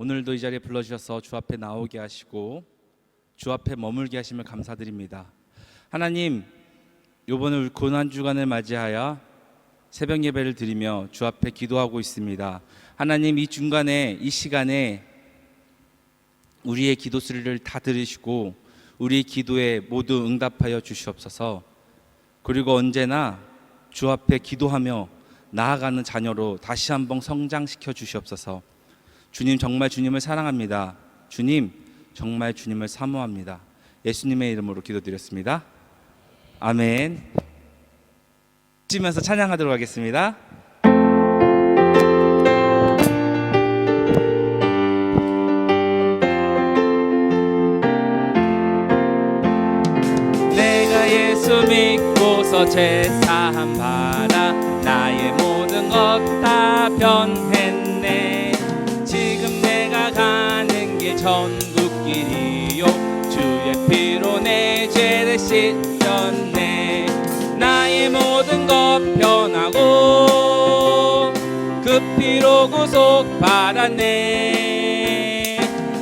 오늘도 이 자리에 불러주셔서 주 앞에 나오게 하시고 주 앞에 머물게 하심을 감사드립니다. 하나님, 이번에 고난주간을 맞이하여 새벽 예배를 드리며 주 앞에 기도하고 있습니다. 하나님, 이 중간에 이 시간에 우리의 기도 소리를 다 들으시고 우리 기도에 모두 응답하여 주시옵소서. 그리고 언제나 주 앞에 기도하며 나아가는 자녀로 다시 한번 성장시켜 주시옵소서. 주님, 정말 주님을 사랑합니다. 주님, 정말 주님을 사모합니다. 예수님의 이름으로 기도드렸습니다. 아멘. 치면서 찬양하도록 하겠습니다. 내가 예수 믿고서 제사함 받아 나의 모든 것 다 변했네. 지금 내가 가는 길 천국길이요 주의 피로 내 죄를 씻었네. 나의 모든 것 변하고 그 피로 구속받았네.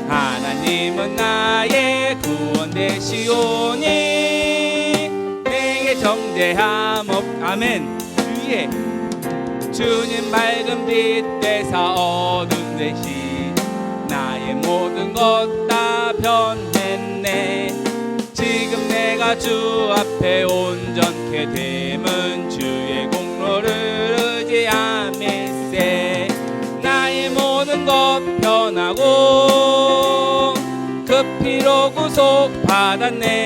하나님은 나의 구원 되시오니 내게 정죄함 없. 아멘. 주의 주님 맑은 빛 되사 어둠 대신 나의 모든 것 다 변했네. 지금 내가 주 앞에 온전케 됨은 주의 공로를 의지함일세. 나의 모든 것 변하고 그 피로 구속받았네.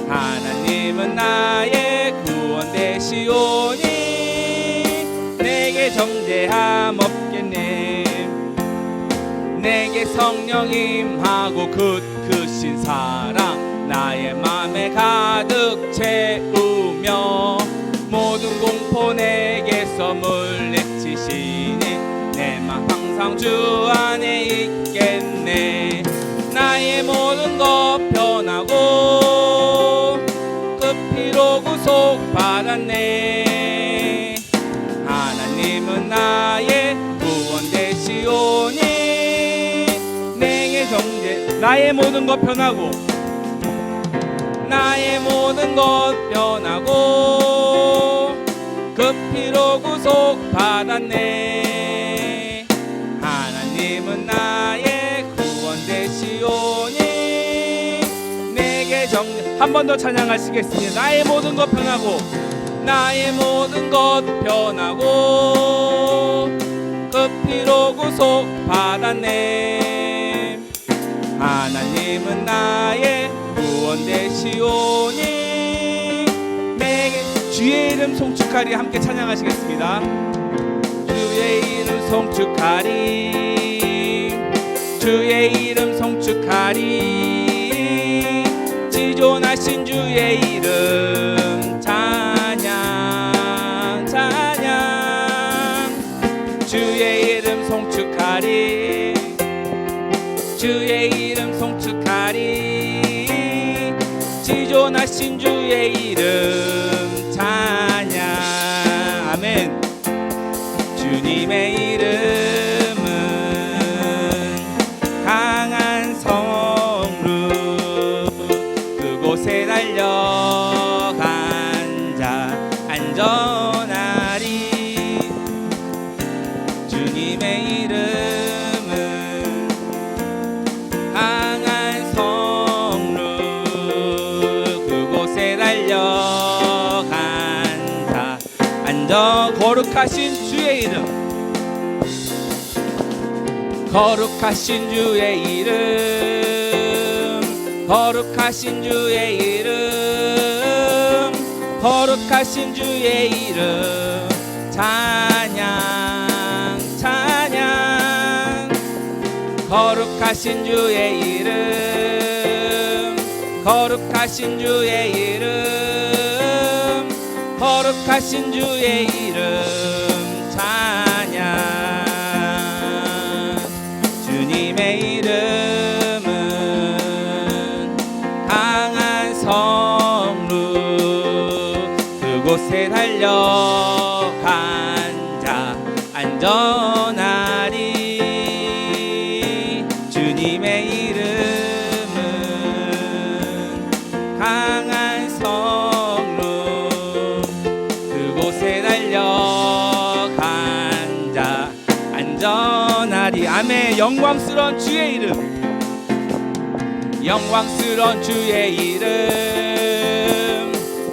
하나님은 나의 구원 되시오니 내게 정죄함 없겠네. 내게 성령 임하고 크신 사랑 나의 맘에 가득 채우며 모든 공포 내게서 물리치시니 내 맘 항상 주 안에 있겠네. 나의 모든 것 변하고 그 피로 구속받았네. 하나님은 나의 구원 되시오니 내게 정죄. 나의 모든 것 변하고 나의 모든 것 변하고 그 피로 구속받았네. 하나님은 나의 구원 되시오니 내게 정죄. 한 번 더 찬양하시겠습니다. 나의 모든 것 변하고 나의 모든 것 변하고 그 피로 구속받았네. 하나님은 나의 구원 되시오니 내게 주의 이름 송축하리. 함께 찬양하시겠습니다. 주의 이름 송축하리. 주의 이름 송축하리. 지존하신 주의 이름 찬양 찬양. 주의 이름 송축하리. 주의 이름 송축하리. 지존하신 주의 이름 찬양. 아멘. 주님의 이름은 강한 성루 그곳에 달려간 자 안전하리. 주님의 이름은 강한 성루 그곳에 달려간 자 안전. 거룩하신 주의 이름. 거룩하신 주의 이름. 거룩하신 주의 이름. 거룩하신 주의 이름 찬양 찬양. 거룩하신 주의 이름. 거룩하신 주의 이름. 거룩하신 주의 이름 찬양. 주님의 이름은 강한 성루 그곳에 달려간 자 안전하리. 아멘. 영광스러운 주의 이름, 영광스러운 주의 이름,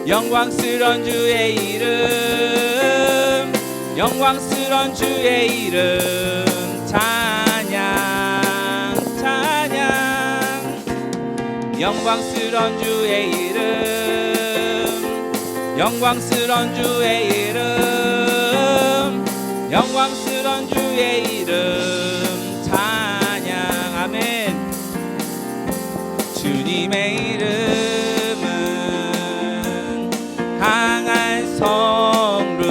영광스러운 주의 이름, 영광스러운 주의 이름. 찬양 찬양. 영광스러운 주의 이름, 영광스러운 주의 이름, 영광스러운 주의 이름. 찬양. 아멘. 주님의 이름은 강한 성루,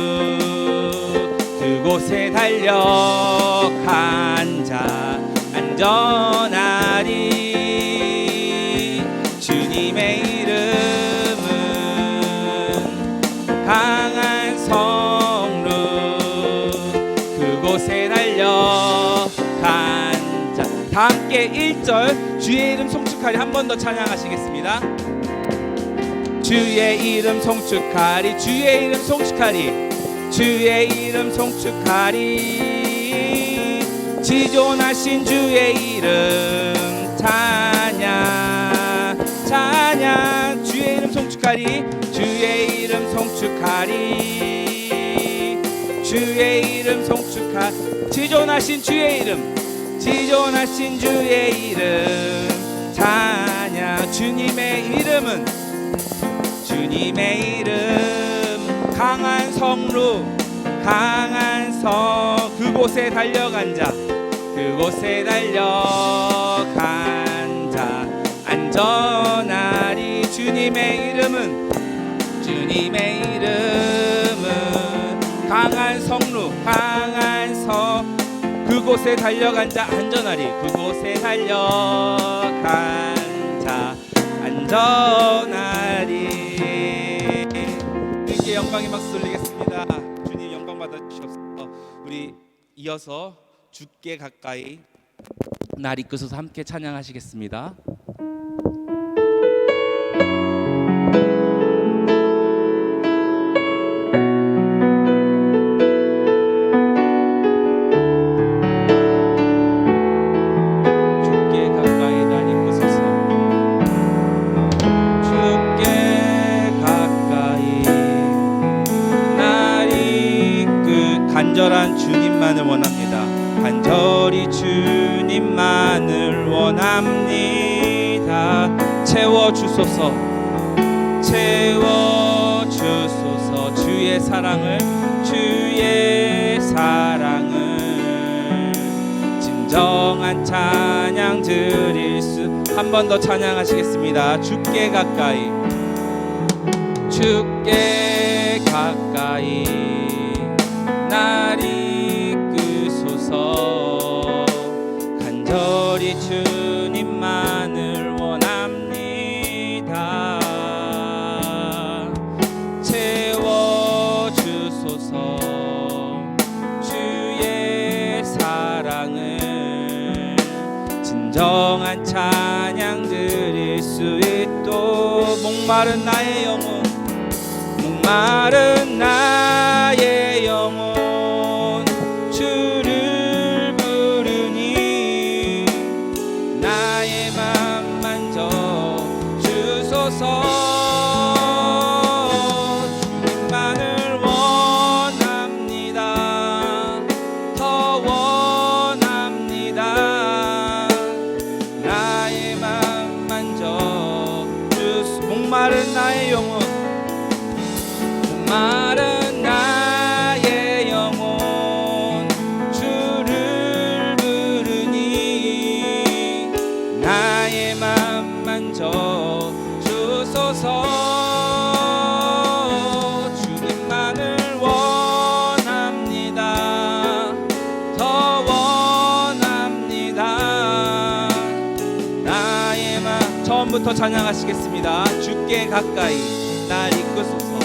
그곳에 달려 앉아 안전하리. 주님의 이름은 강한 성루, 그곳에 달려 앉아. 다 함께 1절 주의 이름 송축하리 한 번 더 찬양하시겠습니다. 주의 이름 송축하리, 주의 이름 송축하리, 주의 이름 송축하리. 지존하신 주의 이름 찬양 찬양. 주의 이름 송축하리, 주의 이름 송축하리, 주의 이름 송축하리. 지존하신 주의 이름, 지존하신 주의 이름 찬양. 주님의 이름은, 주님의 이름 강한 성루, 강한 성, 그곳에 달려간 자, 그곳에 달려간 자 안전하리. 주님의 이름은, 주님의 이름은 강한 성루, 강한 성, 그곳에 달려간 자 안전하리. 그곳에 달려간 자 안전하리. 주님께 영광의 박수 돌리겠습니다. 주님 영광 받아 주시옵소서. 우리 이어서 주께 가까이 날 이끄소서 함께 찬양하시겠습니다. 간절한 주님만을 원합니다. 간절히 주님만을 원합니다. 채워주소서, 채워주소서. 주의 사랑을, 주의 사랑을 진정한 찬양 드릴 수. 한 번 더 찬양하시겠습니다. 주께 가까이, 주께 가까이 날 이끄소서. 간절히 주님만을 원합니다. 채워주소서. 주의 사랑을 진정한 찬양 드릴 수 있도록. 목마른 나의 영혼, 목마른 나의 영혼 주를 부르니 나의 맘 만져 주소서. 주님만을 원합니다. 더 원합니다. 나의 맘 만져 주소서. 목마른 나의 영혼, 마른 나의 영혼 주를 부르니 나의 맘 만져 주소서. 주님만을 원합니다. 더 원합니다. 나의 맘. 처음부터 찬양하시겠습니다. 주께 가까이 날 이끄소서.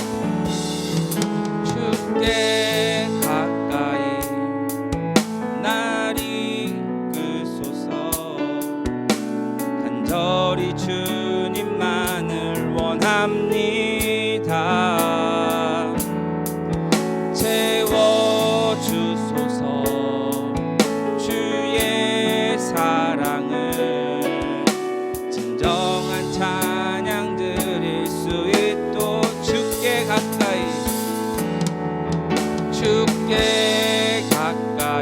주께 가까이 날 이끄소서. 간절히 주님만을 원합니다. 채워주소서. 주의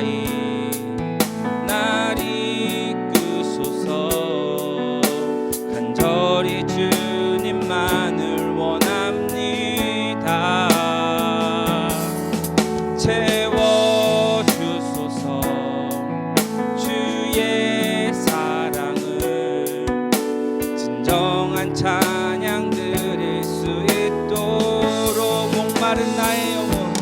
가까이 날 이끄소서. 간절히 주님만을 원합니다. 채워주소서. 주의 사랑을 진정한 찬양 드릴 수 있도록. 목마른 나의 영혼,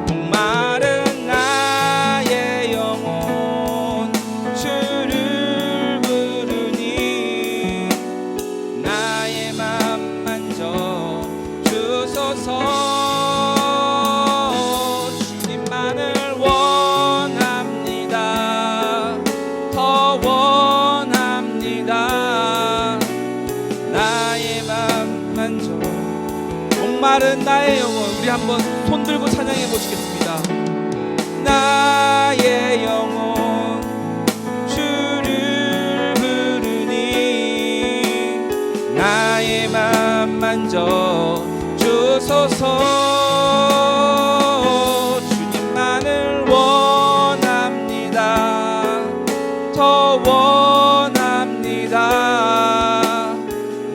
목마른 나의 영혼 주를 부르니 나의 맘 만져 주소서. 주님만을 원합니다. 더 원합니다. 나의 맘 만져. 목마른 나의 영혼, 우리 한번 손 들고 찬양해 보시겠습니다. 나의 영혼 주를 부르니 나의 맘 만져 주소서. 주님만을 원합니다. 더 원합니다.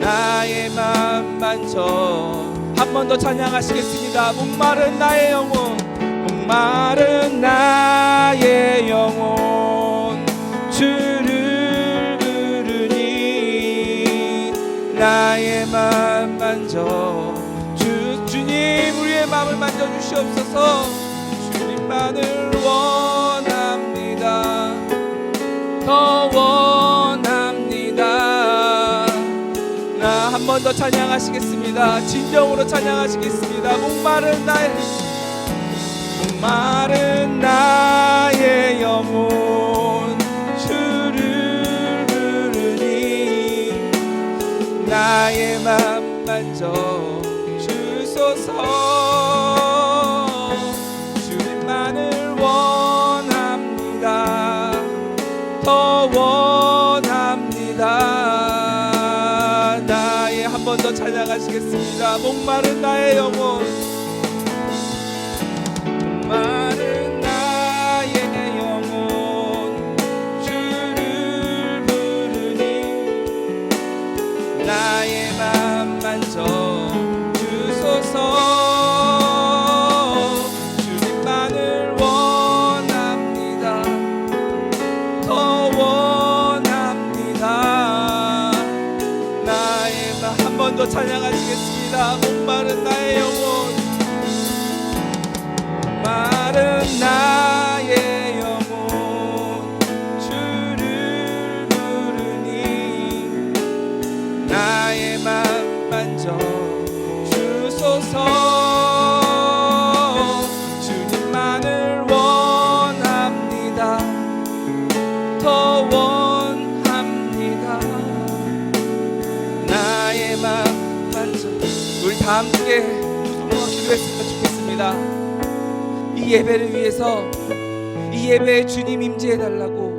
나의 맘 만져. 한 번 더 찬양하시겠습니다. 목마른 나의 영혼, 목마른 나의 영혼 주를 부르니 나의 맘 만져 주님 우리의 마음을 만져 주시옵소서. 주님만을 원합니다. 더 원합니다. 한 번 더 찬양하시겠습니다. 진정으로 찬양하시겠습니다. 목마른 나의 영혼 주를 부르니 나의 맘 만져 주소서. 주님만을 원합니다. 더 원합니다. 한 번 더 찬양하시겠습니다. 목마른 나의 영혼, 목마른 나의 영혼 주를 부르니 나의 맘 만져 주소서. 주님만을 원합니다. 더 원합니다. 나의 맘. 한 번 더 찬양하시겠습니다. 목마른 나의 영혼, 목마른 나의 영혼 주를 부르니 나의 맘 만져 주소서. 주님만을 원합니다. 더 원합니다. 나의 맘 만져. 우리 다 함께 두 손으로 기도했으면 좋겠습니다. 이 예배를 위해서, 이 예배에 주님 임재해달라고.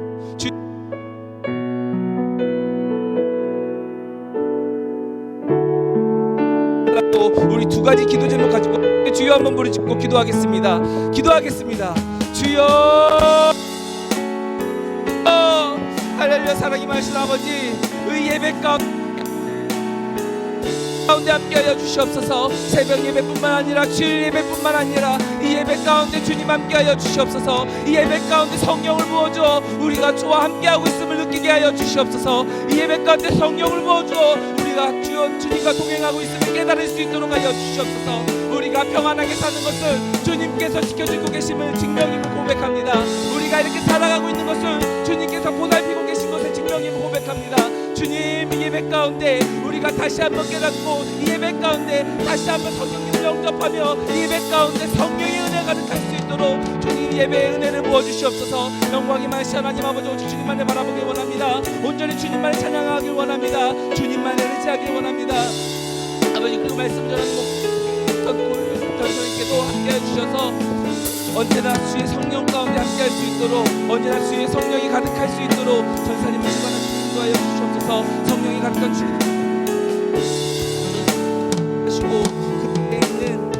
우리 두 가지 기도 제목 가지고 주여 한번 부르짖고 기도하겠습니다. 기도하겠습니다. 주여. 할렐루야. 사랑이 많으신 아버지, 이 예배 가운데 함께하여 주시옵소서. 새벽 예배뿐만 아니라 주일 예배뿐만 아니라 이 예배 가운데 주님 함께하여 주시옵소서. 이 예배 가운데 성령을 부어줘 우리가 주와 함께하고 있음을 느끼게 하여 주시옵소서. 이 예배 가운데 성령을 부어줘 우리가 주님과 동행하고 있음을 깨달을 수 있도록 하여 주시옵소서. 우리가 평안하게 사는 것을 주님께서 지켜주고 계심을 증명임을 고백합니다. 우리가 이렇게 살아가고 있는 것을 주님께서 보살피고 계신 것을 증명임을 고백합니다. 주님, 이 예배 가운데 우리가 다시 한번 깨닫고 이 예배 가운데 다시 한번 성령님을 영접하며 이 예배 가운데 성령의 은혜가 가득할 수 있도록 주님 예배의 은혜를 부어주시옵소서. 영광이 많으신 하나님 아버지, 오직 주님만을 바라보길 원합니다. 온전히 주님만을 찬양하길 원합니다. 주님만을 의지하길 원합니다. 아버지, 그리고 말씀 전하는 함께해 주셔서 언제나 주의 성령 가운데 함께할 수 있도록, 언제나 주의 성령이 가득할 수 있도록 전사님을 주관하는 인도하여 주시옵소서. 성령이 가득한 주님 하시고 그에 있는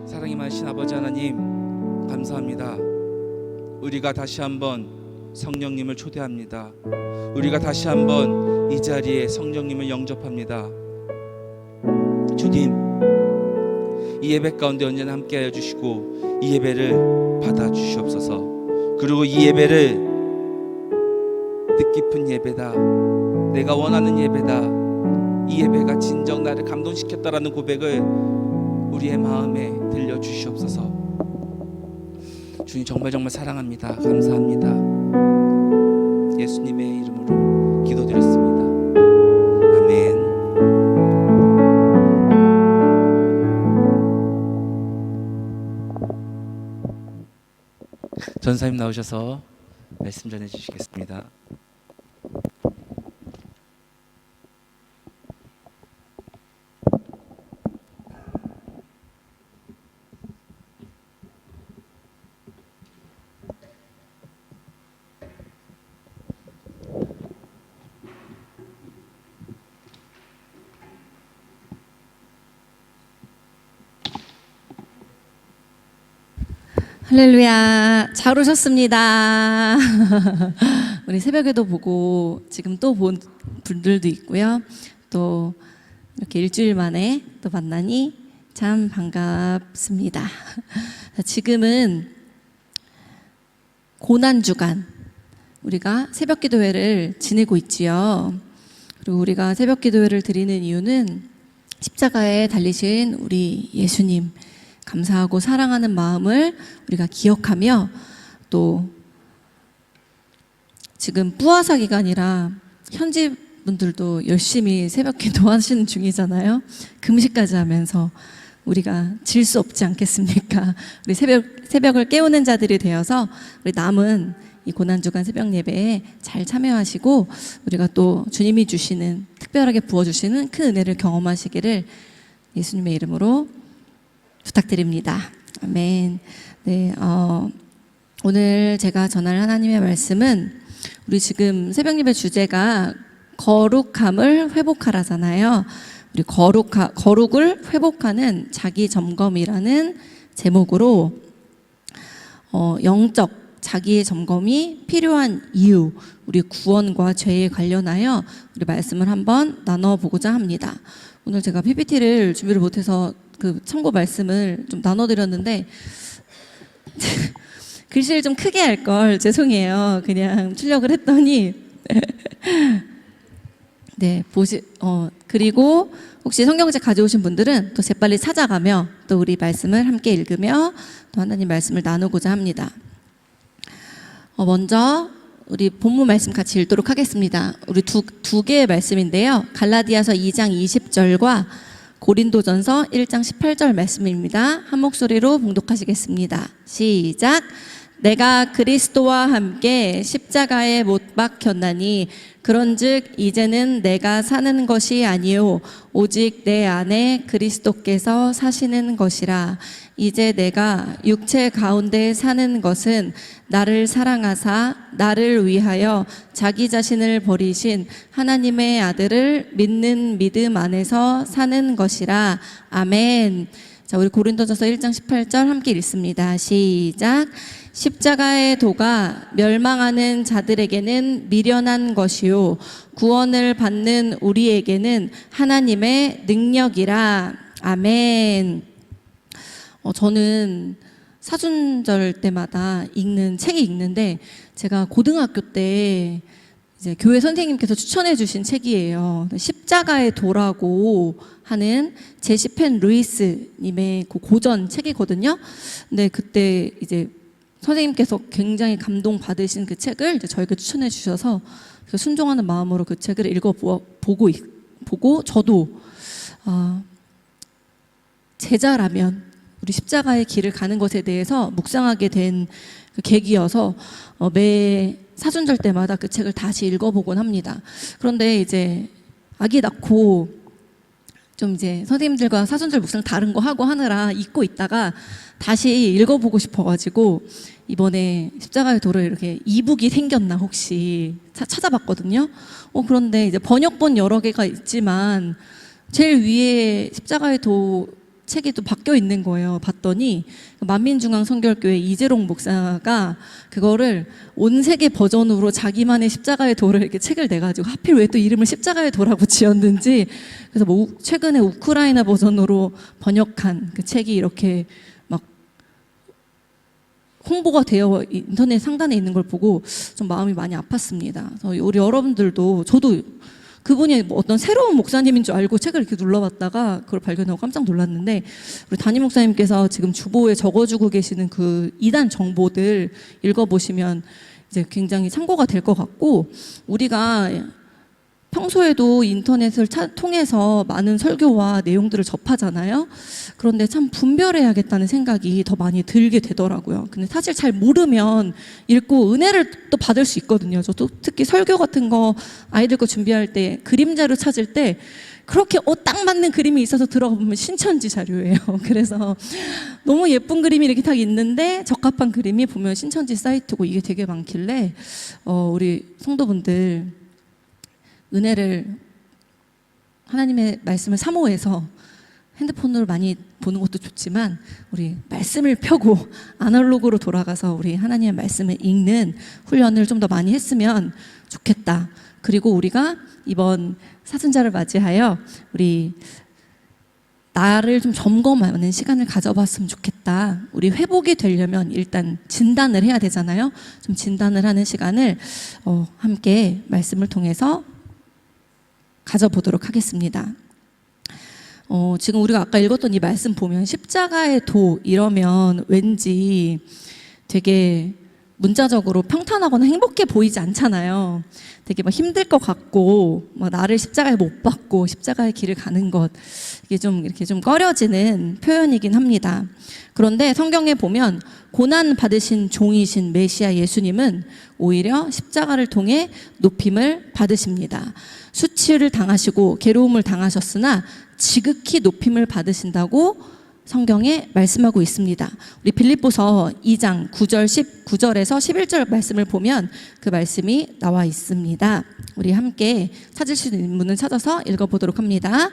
사랑이 임하신 아버지 하나님, 감사합니다. 우리가 다시 한번 성령님을 초대합니다. 우리가 다시 한번 이 자리에 성령님을 영접합니다. 주님, 이 예배 가운데 언제나 함께하여 주시고 이 예배를 받아 주시옵소서. 그리고 이 예배를 뜻깊은 예배다, 내가 원하는 예배다, 이 예배가 진정 나를 감동시켰다라는 고백을 우리의 마음에 들려주시옵소서. 주님, 정말 사랑합니다. 감사합니다. 예수님의 이름으로 기도드렸습니다. 아멘. 전사님 나오셔서 말씀 전해 주시겠습니다. 할렐루야, 잘 오셨습니다. 우리 새벽에도 보고 지금 또 본 분들도 있고요. 또 이렇게 일주일 만에 또 만나니 참 반갑습니다. 지금은 고난주간, 우리가 새벽기도회를 지내고 있지요. 그리고 우리가 새벽기도회를 드리는 이유는 십자가에 달리신 우리 예수님, 감사하고 사랑하는 마음을 우리가 기억하며, 또 지금 뿌아사 기간이라 현지 분들도 열심히 새벽 기도하시는 중이잖아요. 금식까지 하면서 우리가 질 수 없지 않겠습니까? 우리 새벽을 깨우는 자들이 되어서 우리 남은 이 고난주간 새벽 예배에 잘 참여하시고, 우리가 또 주님이 주시는, 특별하게 부어주시는 큰 은혜를 경험하시기를 예수님의 이름으로 부탁드립니다. 아멘. 네, 오늘 제가 전할 하나님의 말씀은, 우리 지금 새벽 예배 주제가 거룩함을 회복하라잖아요. 우리 거룩을 회복하는 자기 점검이라는 제목으로 영적 자기의 점검이 필요한 이유, 우리 구원과 죄에 관련하여 우리 말씀을 한번 나눠보고자 합니다. 오늘 제가 PPT를 준비를 못해서 그 참고 말씀을 좀 나눠드렸는데 글씨를 좀 크게 할 걸 죄송해요. 그냥 출력을 했더니 네, 그리고 혹시 성경책 가져오신 분들은 또 재빨리 찾아가며 또 우리 말씀을 함께 읽으며 또 하나님 말씀을 나누고자 합니다. 먼저 우리 본문 말씀 같이 읽도록 하겠습니다. 우리 두 개의 말씀인데요. 갈라디아서 2장 20절과 고린도전서 1장 18절 말씀입니다. 한 목소리로 봉독하시겠습니다. 시작. 내가 그리스도와 함께 십자가에 못 박혔나니 그런즉 이제는 내가 사는 것이 아니요 오직 내 안에 그리스도께서 사시는 것이라. 이제 내가 육체 가운데 사는 것은 나를 사랑하사 나를 위하여 자기 자신을 버리신 하나님의 아들을 믿는 믿음 안에서 사는 것이라. 아멘. 자, 우리 고린도전서 1장 18절 함께 읽습니다. 시작. 십자가의 도가 멸망하는 자들에게는 미련한 것이요 구원을 받는 우리에게는 하나님의 능력이라. 아멘. 저는 사순절 때마다 읽는 책이 있는데, 제가 고등학교 때 이제 교회 선생님께서 추천해 주신 책이에요. 십자가의 도라고 하는 제시펜 루이스 님의 그 고전 책이거든요. 근데 그때 이제 선생님께서 굉장히 감동 받으신 그 책을 이제 저에게 추천해 주셔서 순종하는 마음으로 그 책을 보고 저도 제자라면 우리 십자가의 길을 가는 것에 대해서 묵상하게 된 그 계기여서 매 사순절 때마다 그 책을 다시 읽어보곤 합니다. 그런데 이제 아기 낳고 좀 이제 선생님들과 사순절 묵상 다른 거 하고 하느라 잊고 있다가 다시 읽어보고 싶어가지고 이번에 십자가의 도를 이렇게 이북이 생겼나 혹시 찾아봤거든요. 그런데 이제 번역본 여러 개가 있지만 제일 위에 십자가의 도 책이 또 바뀌어 있는 거예요. 봤더니 만민중앙선결교회 이재롱 목사가 그거를 온 세계 버전으로 자기만의 십자가의 도를 이렇게 책을 내가지고 하필 왜 또 이름을 십자가의 도라고 지었는지, 그래서 뭐 최근에 우크라이나 버전으로 번역한 그 책이 이렇게 막 홍보가 되어 인터넷 상단에 있는 걸 보고 좀 마음이 많이 아팠습니다. 그래서 우리 여러분들도, 저도 그분이 뭐 어떤 새로운 목사님인 줄 알고 책을 이렇게 눌러봤다가 그걸 발견하고 깜짝 놀랐는데, 우리 담임 목사님께서 지금 주보에 적어주고 계시는 그 이단 정보들 읽어보시면 이제 굉장히 참고가 될 것 같고, 우리가 평소에도 인터넷을 통해서 많은 설교와 내용들을 접하잖아요. 그런데 참 분별해야겠다는 생각이 더 많이 들게 되더라고요. 근데 사실 잘 모르면 읽고 은혜를 또 받을 수 있거든요. 저도 특히 설교 같은 거 아이들 거 준비할 때 그림자료 찾을 때 그렇게 딱 맞는 그림이 있어서 들어가 보면 신천지 자료예요. 그래서 너무 예쁜 그림이 이렇게 딱 있는데 적합한 그림이 보면 신천지 사이트고, 이게 되게 많길래 우리 성도분들 은혜를, 하나님의 말씀을 사모해서 핸드폰으로 많이 보는 것도 좋지만 우리 말씀을 펴고 아날로그로 돌아가서 우리 하나님의 말씀을 읽는 훈련을 좀 더 많이 했으면 좋겠다. 그리고 우리가 이번 사순절을 맞이하여 우리 나를 좀 점검하는 시간을 가져봤으면 좋겠다. 우리 회복이 되려면 일단 진단을 해야 되잖아요. 좀 진단을 하는 시간을 함께 말씀을 통해서 가져보도록 하겠습니다. 지금 우리가 아까 읽었던 이 말씀 보면 십자가의 도 이러면 왠지 되게 문자적으로 평탄하거나 행복해 보이지 않잖아요. 되게 막 힘들 것 같고, 막 나를 십자가에 못 박고 십자가의 길을 가는 것, 이게 좀 이렇게 좀 꺼려지는 표현이긴 합니다. 그런데 성경에 보면 고난 받으신 종이신 메시아 예수님은 오히려 십자가를 통해 높임을 받으십니다. 수치를 당하시고 괴로움을 당하셨으나 지극히 높임을 받으신다고 성경에 말씀하고 있습니다. 우리 빌립보서 2장 9절 19절에서 11절 말씀을 보면 그 말씀이 나와 있습니다. 우리 함께 찾을 수 있는 문을 찾아서 읽어보도록 합니다.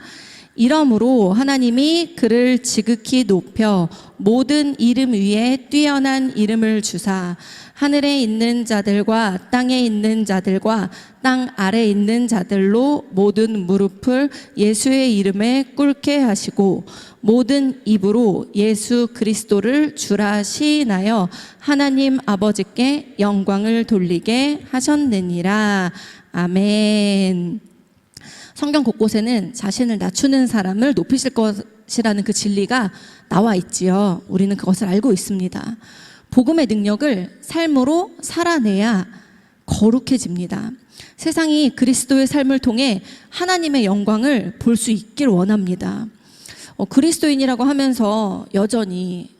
이러므로 하나님이 그를 지극히 높여 모든 이름 위에 뛰어난 이름을 주사 하늘에 있는 자들과 땅에 있는 자들과 땅 아래 있는 자들로 모든 무릎을 예수의 이름에 꿇게 하시고 모든 입으로 예수 그리스도를 주라 시인하여 하나님 아버지께 영광을 돌리게 하셨느니라. 아멘. 성경 곳곳에는 자신을 낮추는 사람을 높이실 것이라는 그 진리가 나와 있지요. 우리는 그것을 알고 있습니다. 복음의 능력을 삶으로 살아내야 거룩해집니다. 세상이 그리스도의 삶을 통해 하나님의 영광을 볼 수 있길 원합니다. 그리스도인이라고 하면서 여전히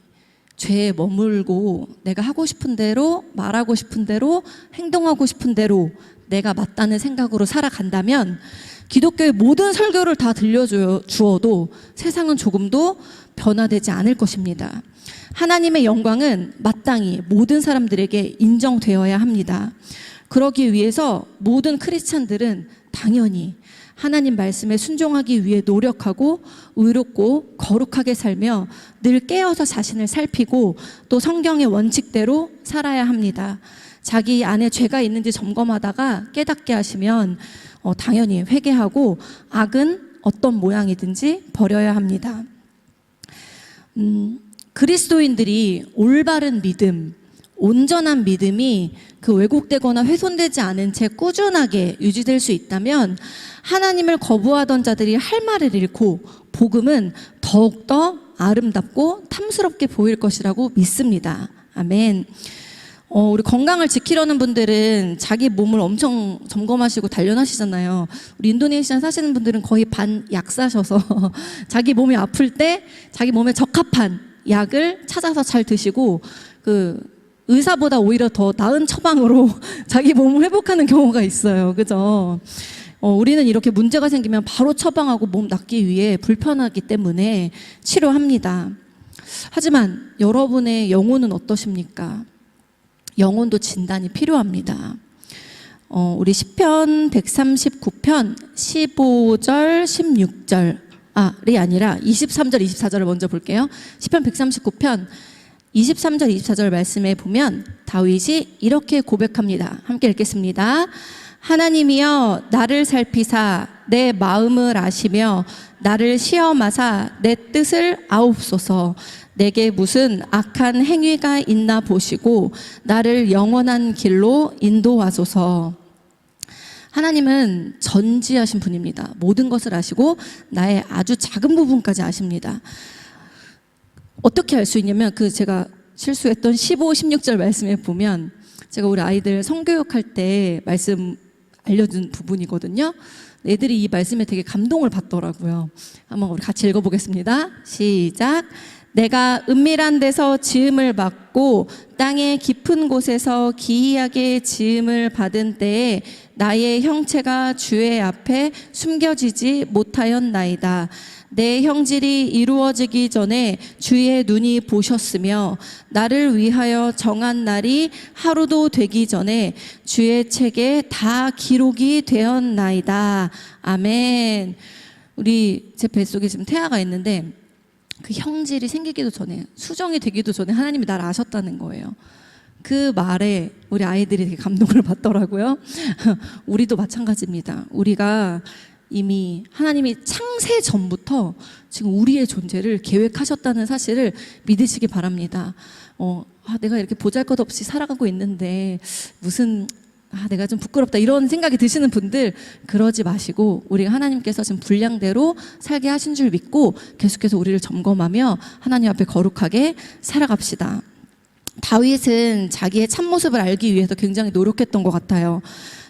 죄에 머물고 내가 하고 싶은 대로, 말하고 싶은 대로, 행동하고 싶은 대로 내가 맞다는 생각으로 살아간다면 기독교의 모든 설교를 다 들려주어도 세상은 조금도 변화되지 않을 것입니다. 하나님의 영광은 마땅히 모든 사람들에게 인정되어야 합니다. 그러기 위해서 모든 크리스찬들은 당연히 하나님 말씀에 순종하기 위해 노력하고 의롭고 거룩하게 살며 늘 깨어서 자신을 살피고 또 성경의 원칙대로 살아야 합니다. 자기 안에 죄가 있는지 점검하다가 깨닫게 하시면 당연히 회개하고 악은 어떤 모양이든지 버려야 합니다. 그리스도인들이 올바른 믿음, 온전한 믿음이 그 왜곡되거나 훼손되지 않은 채 꾸준하게 유지될 수 있다면 하나님을 거부하던 자들이 할 말을 잃고 복음은 더욱더 아름답고 탐스럽게 보일 것이라고 믿습니다. 아멘. 우리 건강을 지키려는 분들은 자기 몸을 엄청 점검하시고 단련하시잖아요. 우리 인도네시아 사시는 분들은 거의 반 약사셔서 자기 몸이 아플 때 자기 몸에 적합한 약을 찾아서 잘 드시고 그 의사보다 오히려 더 나은 처방으로 자기 몸을 회복하는 경우가 있어요. 그죠? 우리는 이렇게 문제가 생기면 바로 처방하고 몸 낫기 위해 불편하기 때문에 치료합니다. 하지만 여러분의 영혼은 어떠십니까? 영혼도 진단이 필요합니다. 우리 시편 139편 15절 16절 이 아니라 23절, 24절을 먼저 볼게요. 시편 139편 23절, 24절 말씀에 보면 다윗이 이렇게 고백합니다. 함께 읽겠습니다. 하나님이여 나를 살피사 내 마음을 아시며 나를 시험하사 내 뜻을 아옵소서. 내게 무슨 악한 행위가 있나 보시고 나를 영원한 길로 인도하소서. 하나님은 전지하신 분입니다. 모든 것을 아시고 나의 아주 작은 부분까지 아십니다. 어떻게 알 수 있냐면 제가 실수했던 15, 16절 말씀에 보면 제가 우리 아이들 성교육할 때 말씀 알려준 부분이거든요. 애들이 이 말씀에 되게 감동을 받더라고요. 한번 우리 같이 읽어보겠습니다. 시작. 내가 은밀한 데서 지음을 받고 땅의 깊은 곳에서 기이하게 지음을 받은 때에 나의 형체가 주의 앞에 숨겨지지 못하였나이다. 내 형질이 이루어지기 전에 주의 눈이 보셨으며 나를 위하여 정한 날이 하루도 되기 전에 주의 책에 다 기록이 되었나이다. 아멘. 제 뱃속에 지금 태아가 있는데 그 형질이 생기기도 전에, 수정이 되기도 전에 하나님이 나를 아셨다는 거예요. 그 말에 우리 아이들이 되게 감동을 받더라고요. 우리도 마찬가지입니다. 우리가 이미 하나님이 창세 전부터 지금 우리의 존재를 계획하셨다는 사실을 믿으시기 바랍니다. 내가 이렇게 보잘것없이 살아가고 있는데 내가 좀 부끄럽다 이런 생각이 드시는 분들 그러지 마시고 우리가 하나님께서 지금 분량대로 살게 하신 줄 믿고 계속해서 우리를 점검하며 하나님 앞에 거룩하게 살아갑시다. 다윗은 자기의 참모습을 알기 위해서 굉장히 노력했던 것 같아요.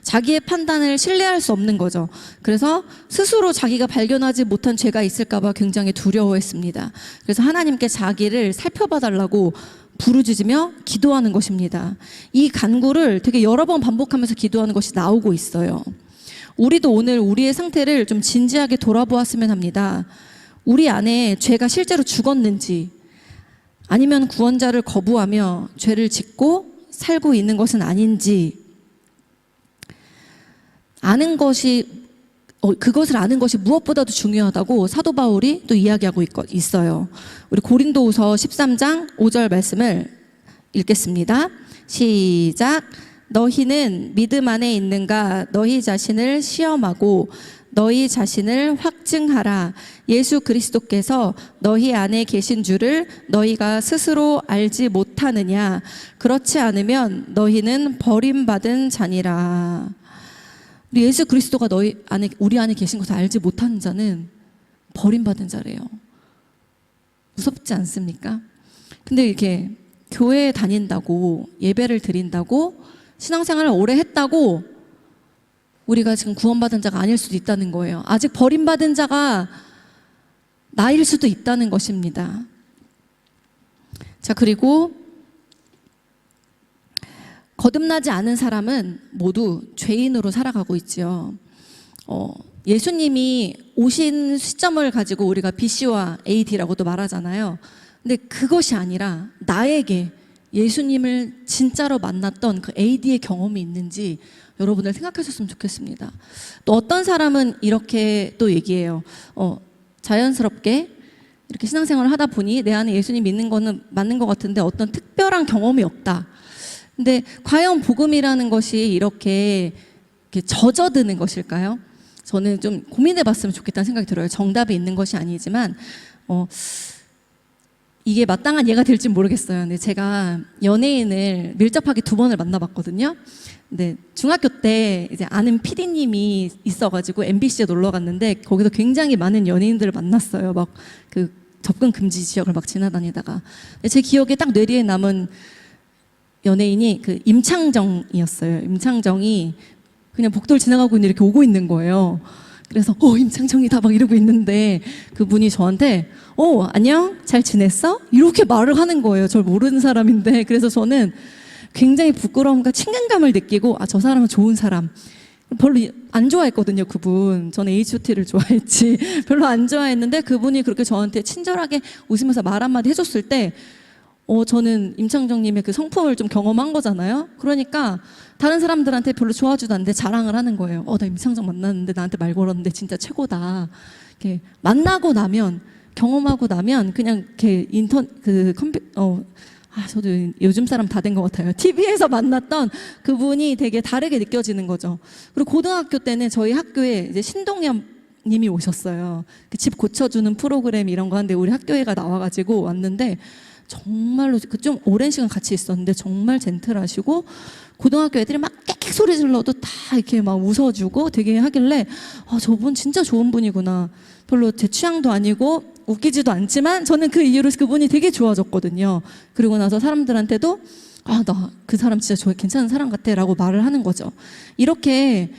자기의 판단을 신뢰할 수 없는 거죠. 그래서 스스로 자기가 발견하지 못한 죄가 있을까 봐 굉장히 두려워했습니다. 그래서 하나님께 자기를 살펴봐 달라고 부르짖으며 기도하는 것입니다. 이 간구를 되게 여러 번 반복하면서 기도하는 것이 나오고 있어요. 우리도 오늘 우리의 상태를 좀 진지하게 돌아보았으면 합니다. 우리 안에 죄가 실제로 죽었는지 아니면 구원자를 거부하며 죄를 짓고 살고 있는 것은 아닌지 그것을 아는 것이 무엇보다도 중요하다고 사도 바울이 또 이야기하고 있어요. 우리 고린도후서 13장 5절 말씀을 읽겠습니다. 시작. 너희는 믿음 안에 있는가? 너희 자신을 시험하고 너희 자신을 확증하라. 예수 그리스도께서 너희 안에 계신 줄을 너희가 스스로 알지 못하느냐? 그렇지 않으면 너희는 버림받은 자니라. 우리 예수 그리스도가 우리 안에 계신 것을 알지 못하는 자는 버림받은 자래요. 무섭지 않습니까? 근데 이렇게 교회에 다닌다고 예배를 드린다고 신앙생활을 오래 했다고 우리가 지금 구원받은 자가 아닐 수도 있다는 거예요. 아직 버림받은 자가 나일 수도 있다는 것입니다. 자, 그리고 거듭나지 않은 사람은 모두 죄인으로 살아가고 있죠. 예수님이 오신 시점을 가지고 우리가 BC와 AD라고도 말하잖아요. 근데 그것이 아니라 나에게 예수님을 진짜로 만났던 그 AD의 경험이 있는지 여러분들 생각하셨으면 좋겠습니다. 또 어떤 사람은 이렇게 또 얘기해요. 자연스럽게 이렇게 신앙생활을 하다 보니 내 안에 예수님 믿는 거는 맞는 것 같은데 어떤 특별한 경험이 없다. 근데 과연 복음이라는 것이 이렇게 젖어드는 것일까요? 저는 좀 고민해 봤으면 좋겠다는 생각이 들어요. 정답이 있는 것이 아니지만 이게 마땅한 예가 될지 모르겠어요. 근데 제가 연예인을 밀접하게 2번을 만나봤거든요. 근데 중학교 때 이제 아는 PD님이 있어가지고 MBC에 놀러 갔는데 거기서 굉장히 많은 연예인들을 만났어요. 막 그 접근 금지 지역을 막 지나다니다가 제 기억에 딱 뇌리에 남은 연예인이 그 임창정이었어요. 임창정이 그냥 복도를 지나가고 있는데 이렇게 오고 있는 거예요. 그래서 임창정이다 막 이러고 있는데 그분이 저한테 안녕 잘 지냈어? 이렇게 말을 하는 거예요. 저를 모르는 사람인데. 그래서 저는 굉장히 부끄러움과 친근감을 느끼고 저 사람은 좋은 사람. 별로 안 좋아했거든요. 그분. 저는 H.O.T를 좋아했지 별로 안 좋아했는데 그분이 그렇게 저한테 친절하게 웃으면서 말 한마디 해줬을 때 저는 임창정님의 그 성품을 좀 경험한 거잖아요. 그러니까 다른 사람들한테 별로 좋아하지도 않는데 자랑을 하는 거예요. 나 임창정 만났는데 나한테 말 걸었는데 진짜 최고다. 이렇게 만나고 나면, 경험하고 나면 그냥 이렇게 저도 요즘 사람 다 된 것 같아요. TV에서 만났던 그분이 되게 다르게 느껴지는 거죠. 그리고 고등학교 때는 저희 학교에 이제 신동엽 님이 오셨어요. 그 집 고쳐주는 프로그램 이런 거 하는데 우리 학교에가 나와가지고 왔는데 정말로 좀 오랜 시간 같이 있었는데 정말 젠틀하시고 고등학교 애들이 막 깨끗 소리 질러도 다 이렇게 막 웃어주고 되게 하길래 저분 진짜 좋은 분이구나. 별로 제 취향도 아니고 웃기지도 않지만 저는 그 이후로 그분이 되게 좋아졌거든요. 그리고 나서 사람들한테도 나 그 사람 진짜 괜찮은 사람 같아 라고 말을 하는 거죠. 이렇게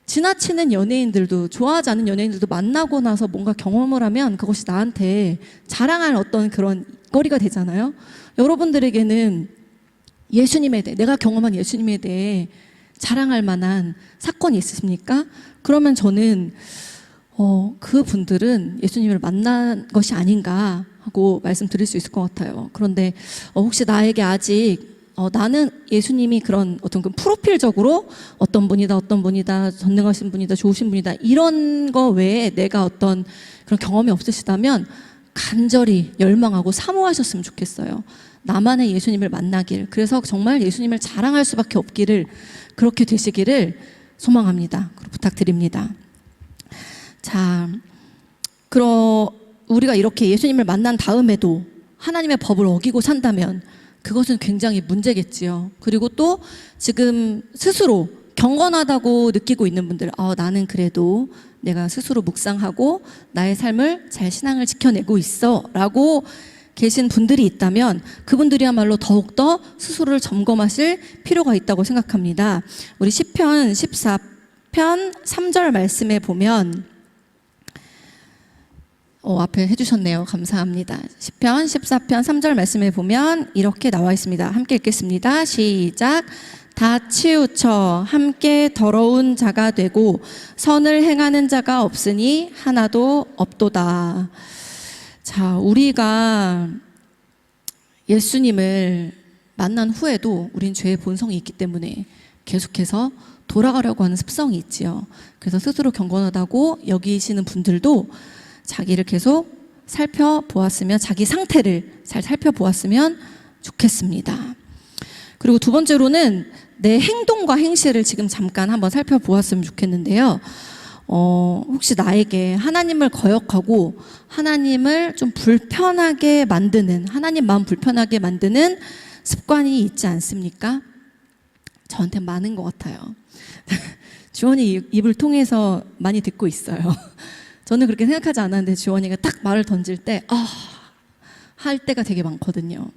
지나치는 연예인들도, 좋아하지 않는 연예인들도 만나고 나서 뭔가 경험을 하면 그것이 나한테 자랑할 어떤 그런 거리가 되잖아요. 여러분들에게는 예수님에 대해, 내가 경험한 예수님에 대해 자랑할 만한 사건이 있으십니까? 그러면 저는 그 분들은 예수님을 만난 것이 아닌가 하고 말씀드릴 수 있을 것 같아요. 그런데 혹시 나에게 아직 나는 예수님이 그런 어떤 그 프로필적으로 어떤 분이다, 전능하신 분이다, 좋으신 분이다 이런 거 외에 내가 어떤 그런 경험이 없으시다면 간절히 열망하고 사모하셨으면 좋겠어요. 나만의 예수님을 만나길. 그래서 정말 예수님을 자랑할 수밖에 없기를, 그렇게 되시기를 소망합니다. 부탁드립니다. 자, 우리가 이렇게 예수님을 만난 다음에도 하나님의 법을 어기고 산다면 그것은 굉장히 문제겠지요. 그리고 또 지금 스스로 경건하다고 느끼고 있는 분들, 나는 그래도 내가 스스로 묵상하고 나의 삶을 잘 신앙을 지켜내고 있어 라고 계신 분들이 있다면 그분들이야말로 더욱더 스스로를 점검하실 필요가 있다고 생각합니다. 우리 시편 14편 3절 말씀에 보면 앞에 해주셨네요. 감사합니다. 시편 14편 3절 말씀에 보면 이렇게 나와 있습니다. 함께 읽겠습니다. 시작. 다 치우쳐 함께 더러운 자가 되고 선을 행하는 자가 없으니 하나도 없도다. 자, 우리가 예수님을 만난 후에도 우린 죄의 본성이 있기 때문에 계속해서 돌아가려고 하는 습성이 있지요. 그래서 스스로 경건하다고 여기시는 분들도 자기를 계속 살펴보았으면, 자기 상태를 잘 살펴보았으면 좋겠습니다. 그리고 두 번째로는 내 행동과 행실을 지금 잠깐 한번 살펴보았으면 좋겠는데요. 혹시 나에게 하나님을 거역하고 하나님을 좀 불편하게 만드는, 하나님 마음 불편하게 만드는 습관이 있지 않습니까? 저한테 많은 것 같아요. 주원이 입을 통해서 많이 듣고 있어요. 저는 그렇게 생각하지 않았는데 주원이가 딱 말을 던질 때 할 때가 되게 많거든요.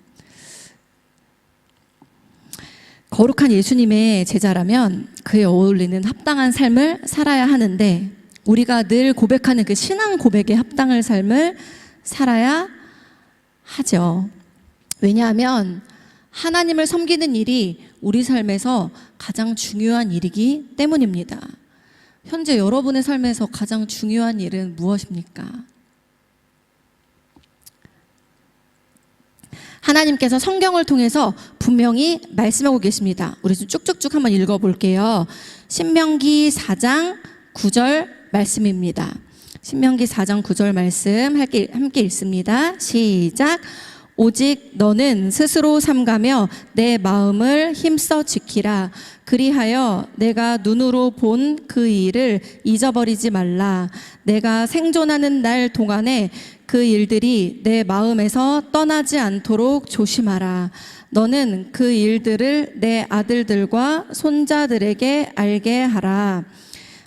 거룩한 예수님의 제자라면 그에 어울리는 합당한 삶을 살아야 하는데 우리가 늘 고백하는 그 신앙 고백에 합당한 삶을 살아야 하죠. 왜냐하면 하나님을 섬기는 일이 우리 삶에서 가장 중요한 일이기 때문입니다. 현재 여러분의 삶에서 가장 중요한 일은 무엇입니까? 하나님께서 성경을 통해서 분명히 말씀하고 계십니다. 우리 좀 쭉쭉쭉 한번 읽어볼게요. 신명기 4장 9절 말씀입니다. 신명기 4장 9절 말씀 함께 읽습니다. 시작. 오직 너는 스스로 삼가며 내 마음을 힘써 지키라. 그리하여 내가 눈으로 본 그 일을 잊어버리지 말라. 내가 생존하는 날 동안에 그 일들이 내 마음에서 떠나지 않도록 조심하라. 너는 그 일들을 내 아들들과 손자들에게 알게 하라.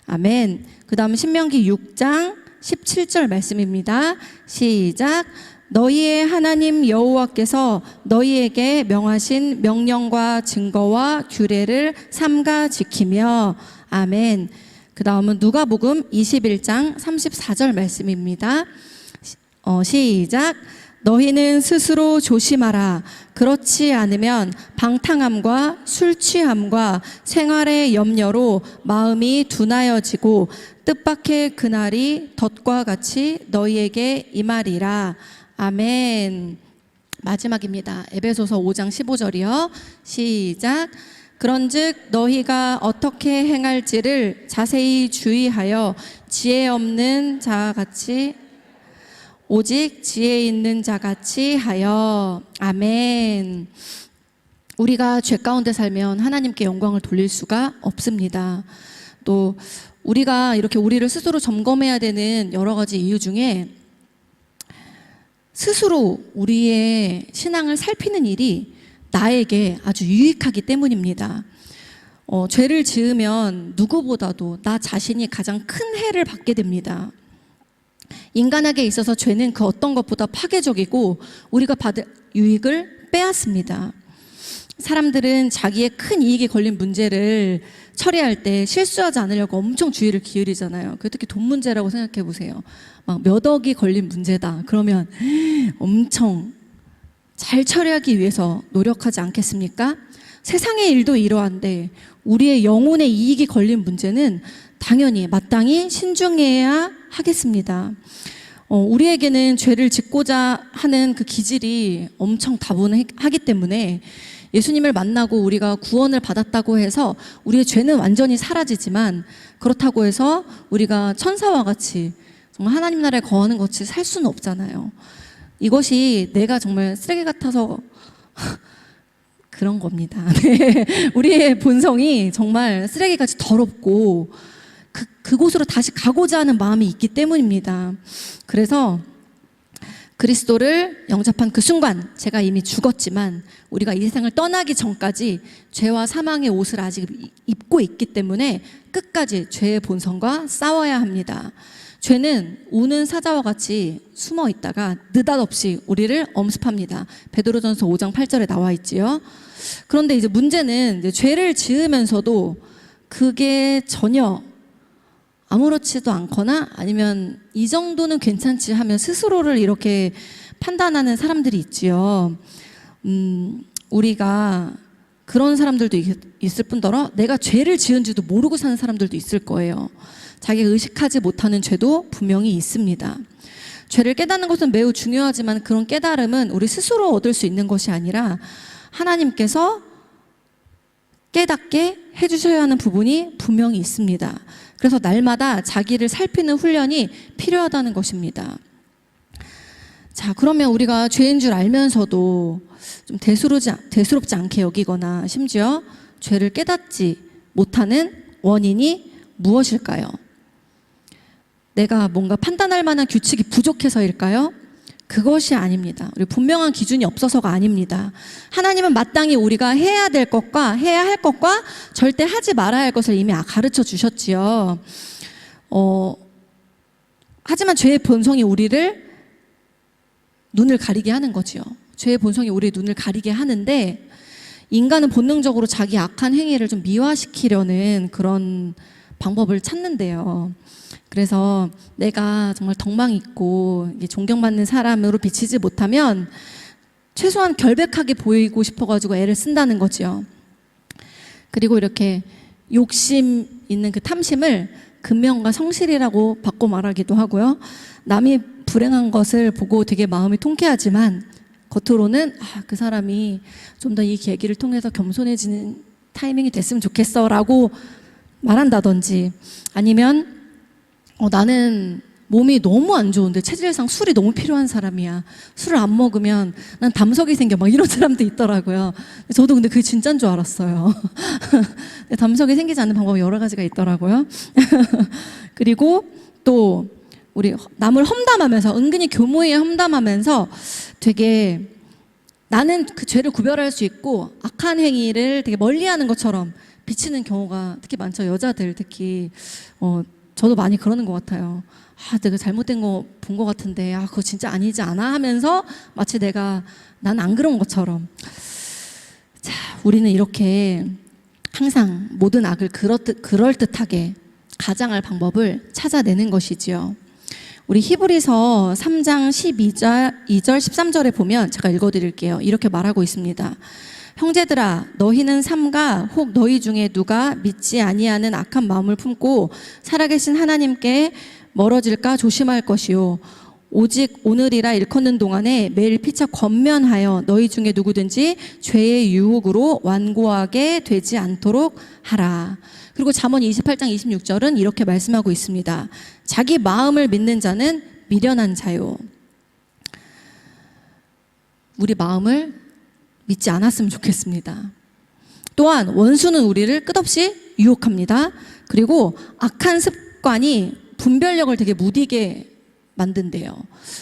아멘. 그 다음 신명기 6장 17절 말씀입니다. 시작. 너희의 하나님 여호와께서 너희에게 명하신 명령과 증거와 규례를 삼가 지키며. 아멘. 그 다음은 누가복음 21장 34절 말씀입니다. 시작. 너희는 스스로 조심하라. 그렇지 않으면 방탕함과 술 취함과 생활의 염려로 마음이 둔하여지고 뜻밖의 그날이 덫과 같이 너희에게 임하리라. 아멘. 마지막입니다. 에베소서 5장 15절이요. 시작. 그런즉 너희가 어떻게 행할지를 자세히 주의하여 지혜 없는 자같이 오직 지혜 있는 자같이 하여. 아멘. 우리가 죄 가운데 살면 하나님께 영광을 돌릴 수가 없습니다. 또 우리가 이렇게 우리를 스스로 점검해야 되는 여러 가지 이유 중에 스스로 우리의 신앙을 살피는 일이 나에게 아주 유익하기 때문입니다. 죄를 지으면 누구보다도 나 자신이 가장 큰 해를 받게 됩니다. 인간에게 있어서 죄는 그 어떤 것보다 파괴적이고 우리가 받을 유익을 빼앗습니다. 사람들은 자기의 큰 이익이 걸린 문제를 처리할 때 실수하지 않으려고 엄청 주의를 기울이잖아요. 특히 돈 문제라고 생각해 보세요. 막 몇 억이 걸린 문제다. 그러면 엄청 잘 처리하기 위해서 노력하지 않겠습니까? 세상의 일도 이러한데 우리의 영혼의 이익이 걸린 문제는 당연히 마땅히 신중해야 하겠습니다. 우리에게는 죄를 짓고자 하는 그 기질이 엄청 다분하기 때문에 예수님을 만나고 우리가 구원을 받았다고 해서 우리의 죄는 완전히 사라지지만 그렇다고 해서 우리가 천사와 같이 정말 하나님 나라에 거하는 것이 살 수는 없잖아요. 이것이 내가 정말 쓰레기 같아서 그런 겁니다. 네. 우리의 본성이 정말 쓰레기같이 더럽고 그곳으로 다시 가고자 하는 마음이 있기 때문입니다. 그래서 그리스도를 영접한 그 순간 제가 이미 죽었지만 우리가 이 세상을 떠나기 전까지 죄와 사망의 옷을 아직 입고 있기 때문에 끝까지 죄의 본성과 싸워야 합니다. 죄는 우는 사자와 같이 숨어 있다가 느닷없이 우리를 엄습합니다. 베드로전서 5장 8절에 나와 있지요. 그런데 이제 문제는 이제 죄를 지으면서도 그게 전혀 아무렇지도 않거나 아니면 이 정도는 괜찮지 하면 스스로를 이렇게 판단하는 사람들이 있지요. 우리가 그런 사람들도 있을 뿐더러 내가 죄를 지은지도 모르고 사는 사람들도 있을 거예요. 자기가 의식하지 못하는 죄도 분명히 있습니다. 죄를 깨닫는 것은 매우 중요하지만 그런 깨달음은 우리 스스로 얻을 수 있는 것이 아니라 하나님께서 깨닫게 해주셔야 하는 부분이 분명히 있습니다. 그래서 날마다 자기를 살피는 훈련이 필요하다는 것입니다. 자, 그러면 우리가 죄인 줄 알면서도 좀 대수롭지 않게 여기거나 심지어 죄를 깨닫지 못하는 원인이 무엇일까요? 내가 뭔가 판단할 만한 규칙이 부족해서일까요? 그것이 아닙니다. 우리 분명한 기준이 없어서가 아닙니다. 하나님은 마땅히 우리가 해야 될 것과 해야 할 것과 절대 하지 말아야 할 것을 이미 가르쳐 주셨지요. 하지만 죄의 본성이 우리를 눈을 가리게 하는 거지요. 죄의 본성이 우리의 눈을 가리게 하는데 인간은 본능적으로 자기 악한 행위를 좀 미화시키려는 그런 방법을 찾는데요. 그래서 내가 정말 덕망 있고 존경받는 사람으로 비치지 못하면 최소한 결백하게 보이고 싶어가지고 애를 쓴다는 거죠. 그리고 이렇게 욕심 있는 그 탐심을 근면과 성실이라고 바꿔 말하기도 하고요. 남이 불행한 것을 보고 되게 마음이 통쾌하지만 겉으로는 그 사람이 좀 더 이 계기를 통해서 겸손해지는 타이밍이 됐으면 좋겠어 라고 말한다든지 아니면 나는 몸이 너무 안 좋은데 체질상 술이 너무 필요한 사람이야. 술을 안 먹으면 난 담석이 생겨. 막 이런 사람도 있더라고요. 저도 근데 그게 진짜인 줄 알았어요. 담석이 생기지 않는 방법이 여러 가지가 있더라고요. 그리고 또 우리 남을 험담하면서 은근히 교모에 험담하면서 되게 나는 그 죄를 구별할 수 있고 악한 행위를 되게 멀리하는 것처럼 비치는 경우가 특히 많죠. 여자들 특히 저도 많이 그러는 것 같아요. 내가 잘못된 거 본 것 같은데 그거 진짜 아니지 않아? 하면서 마치 난 안 그런 것처럼. 자, 우리는 이렇게 항상 모든 악을 그럴듯하게 가장할 방법을 찾아내는 것이지요. 우리 히브리서 3장 12절, 2절, 13절에 보면 제가 읽어드릴게요. 이렇게 말하고 있습니다. 형제들아 너희는 삼가 혹 너희 중에 누가 믿지 아니하는 악한 마음을 품고 살아계신 하나님께 멀어질까 조심할 것이요 오직 오늘이라 일컫는 동안에 매일 피차 권면하여 너희 중에 누구든지 죄의 유혹으로 완고하게 되지 않도록 하라. 그리고 잠언 28장 26절은 이렇게 말씀하고 있습니다. 자기 마음을 믿는 자는 미련한 자요. 우리 마음을 믿지 않았으면 좋겠습니다. 또한 원수는 우리를 끝없이 유혹합니다. 그리고 악한 습관이 분별력을 되게 무디게 만든대요.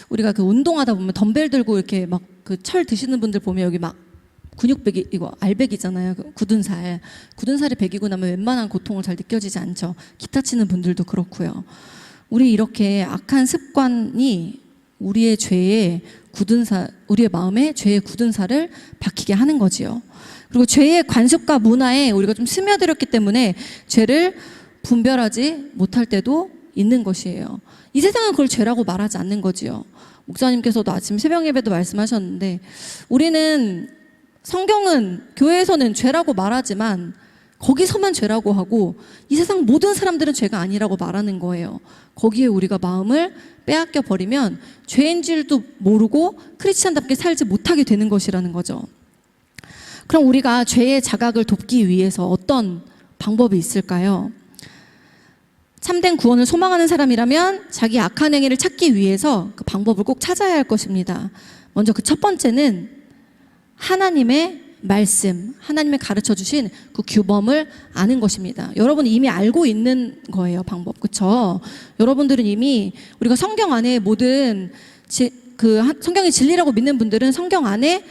우리가 그 운동하다 보면 덤벨 들고 이렇게 막 그 철 드시는 분들 보면 여기 막 근육배기, 이거 알배기잖아요. 그 굳은 살이 배기고 나면 웬만한 고통을 잘 느껴지지 않죠. 기타 치는 분들도 그렇고요. 우리 이렇게 악한 습관이 우리의 마음에 죄의 굳은 살을 박히게 하는 거지요. 그리고 죄의 관습과 문화에 우리가 좀 스며들었기 때문에 죄를 분별하지 못할 때도 있는 것이에요. 이 세상은 그걸 죄라고 말하지 않는 거지요. 목사님께서도 아침 새벽 예배도 말씀하셨는데, 우리는 성경은 교회에서는 죄라고 말하지만 거기서만 죄라고 하고 이 세상 모든 사람들은 죄가 아니라고 말하는 거예요. 거기에 우리가 마음을 빼앗겨 버리면 죄인 줄도 모르고 크리스찬답게 살지 못하게 되는 것이라는 거죠. 그럼 우리가 죄의 자각을 돕기 위해서 어떤 방법이 있을까요? 참된 구원을 소망하는 사람이라면 자기 악한 행위를 찾기 위해서 그 방법을 꼭 찾아야 할 것입니다. 먼저 그 첫 번째는 하나님의 말씀, 하나님의 가르쳐 주신 그 규범을 아는 것입니다. 여러분은 이미 알고 있는 거예요, 방법. 그렇죠? 여러분들은 이미 우리가 성경 안에 모든 성경이 진리라고 믿는 분들은 성경 안에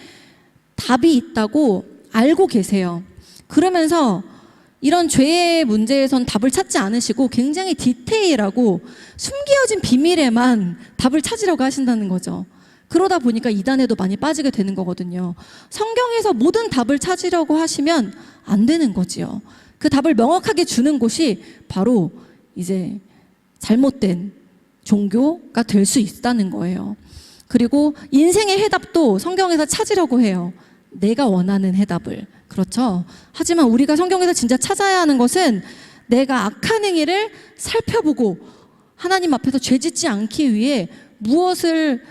답이 있다고 알고 계세요. 그러면서 이런 죄의 문제에선 답을 찾지 않으시고 굉장히 디테일하고 숨겨진 비밀에만 답을 찾으려고 하신다는 거죠. 그러다 보니까 이단에도 많이 빠지게 되는 거거든요. 성경에서 모든 답을 찾으려고 하시면 안 되는 거지요. 그 답을 명확하게 주는 곳이 바로 이제 잘못된 종교가 될 수 있다는 거예요. 그리고 인생의 해답도 성경에서 찾으려고 해요. 내가 원하는 해답을. 그렇죠? 하지만 우리가 성경에서 진짜 찾아야 하는 것은 내가 악한 행위를 살펴보고 하나님 앞에서 죄짓지 않기 위해 무엇을